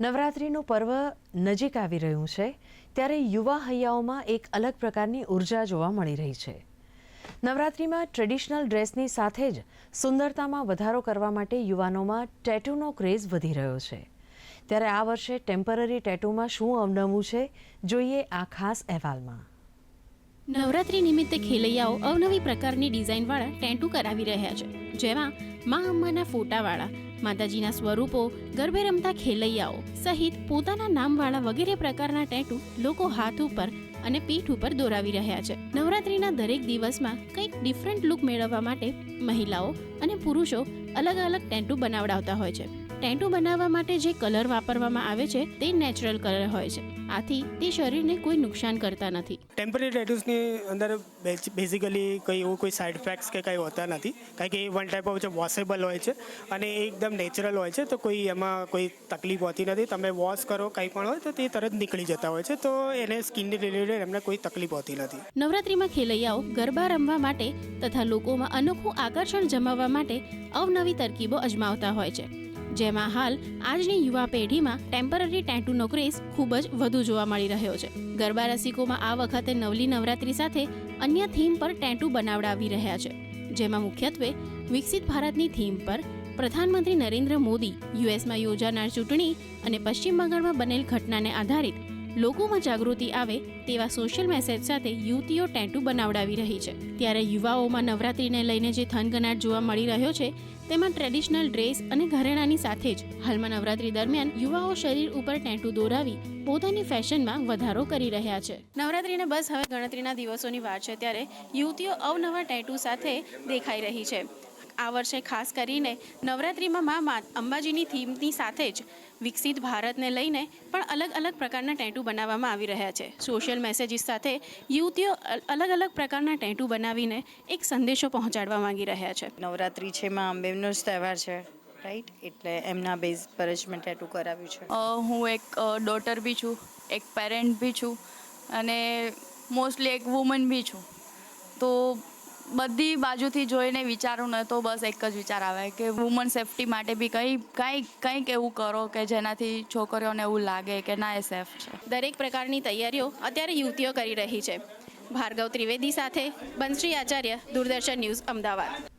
નવરાત્રિનું પર્વ નજીક આવી રહ્યું છે ત્યારે યુવા હૈયાઓમાં એક અલગ પ્રકારની ઉર્જા જોવા મળી રહી છે. નવરાત્રિમાં ટ્રેડિશનલ ડ્રેસની સાથે જ સુંદરતામાં વધારો કરવા માટે યુવાનોમાં ટેટૂનો ક્રેઝ વધી રહ્યો છે. ત્યારે આ વર્ષે ટેમ્પરરી ટેટૂમાં શું અવનવું છે, જોઈએ આ ખાસ અહેવાલમાં. નવરાત્રી નિમિત્તે ખેલૈયાઓ અવનવી પ્રકારની ડિઝાઇનવાળા ટેટુ કરાવી રહ્યા છે, જેમાં મા અંબાના ફોટાવાળા, માતાજીના સ્વરૂપો, ગરબે રમતા ખેલૈયાઓ સહિત પોતાના નામવાળા વગેરે પ્રકારના ટેટુ લોકો હાથ ઉપર અને પીઠ ઉપર દોરાવી રહ્યા છે. નવરાત્રીના દરેક દિવસમાં કંઈક ડિફરન્ટ લુક મેળવવા માટે મહિલાઓ અને પુરુષો અલગ અલગ ટેટુ બનાવડાવતા હોય છે. ટેટુ બનાવવા માટે જે કલર વાપરવામાં આવે છે તે નેચરલ કલર હોય છે, આથી તે શરીરને કોઈ નુકસાન કરતા નથી. ટેમ્પરરી ટેટૂઝની અંદર બેઝિકલી કંઈ એવું કોઈ સાઇડ ઇફેક્ટ્સ કે કંઈ હોતા નથી, કારણ કે એ વન ટાઈપ ઓફ વોશેબલ હોય છે અને એ એકદમ નેચરલ હોય છે, તો કોઈ એમાં કોઈ તકલીફ હોતી નથી. તમે વોશ કરો કંઈ પણ હોય તો તે તરત નીકળી જતા હોય છે, તો એને સ્કિનને રિલેટેડ એમને કોઈ તકલીફ હોતી નથી. નવરાત્રીમાં ખેલૈયાઓ ગરબા રમવા માટે તથા લોકોમાં અનોખું આકર્ષણ જમાવવા માટે અવનવી તરકીબો અજમાવતા હોય છે, જેમાં હાલ આજની યુવા પેઢીમાં ટેમ્પરરી ટેટૂનો ક્રેઝ ખૂબ જ વધુ જોવા મળી રહ્યો છે. ગરબા રસિકોમાં આ વખતે નવલી નવરાત્રી સાથે અન્ય થીમ પર ટેટૂ બનાવડાવી રહ્યા છે, જેમાં મુખ્યત્વે વિકસિત ભારતની થીમ પર પ્રધાનમંત્રી નરેન્દ્ર મોદી યુએસમાં યોજાનાર ચૂંટણી અને પશ્ચિમ બંગાળમાં બનેલ ઘટનાને આધારિત લોકોમાં જાગૃતિ આવે તેવા સોશિયલ મેસેજ સાથે યુવતીઓ ટેટૂ બનાવડાવી રહી છે. ત્યારે યુવાઓમાં નવરાત્રીને લઈને જે થનગનાટ જોવા મળી રહ્યો છે, તેમાં ટ્રેડિશનલ ડ્રેસ અને ઘરેણાની સાથે જ હાલમાં નવરાત્રી દરમિયાન યુવાઓ શરીર ઉપર ટેટૂ દોરાવી પોતાની ફેશનમાં વધારો કરી રહ્યા છે. નવરાત્રીને બસ હવે ગણતરીના દિવસોની વાત છે, ત્યારે યુવતીઓ અવનવા ટેટૂ સાથે દેખાઈ રહી છે. આ વર્ષે ખાસ કરીને નવરાત્રીમાં મા અંબાજીની થીમની સાથે જ વિકસિત ભારતને લઈને પણ અલગ અલગ પ્રકારના ટેટૂ બનાવવામાં આવી રહ્યા છે. સોશિયલ મેસેજીસ સાથે યુવતીઓ અલગ અલગ પ્રકારના ટેટૂ બનાવીને એક સંદેશો પહોંચાડવા માંગી રહ્યા છે. નવરાત્રી છે, માં અંબેનો જ તહેવાર છે, રાઈટ, એટલે એમના બેઝ પર જ મેં ટેટુ કરાવ્યું છે. હું એક ડોટર બી છું, એક પેરેન્ટ બી છું અને મોસ્ટલી એક વુમન બી છું. તો બધી બાજુથી જોઈને વિચારું ને તો બસ એક જ વિચાર આવે કે વુમન સેફટી માટે બી કંઈક એવું કરો કે જેનાથી છોકરીઓને એવું લાગે કે ના એ સેફ છે. દરેક પ્રકારની તૈયારીઓ અત્યારે યુવતીઓ કરી રહી છે. ભાર્ગવ ત્રિવેદી સાથે બંશ્રી આચાર્ય, દૂરદર્શન ન્યૂઝ, અમદાવાદ.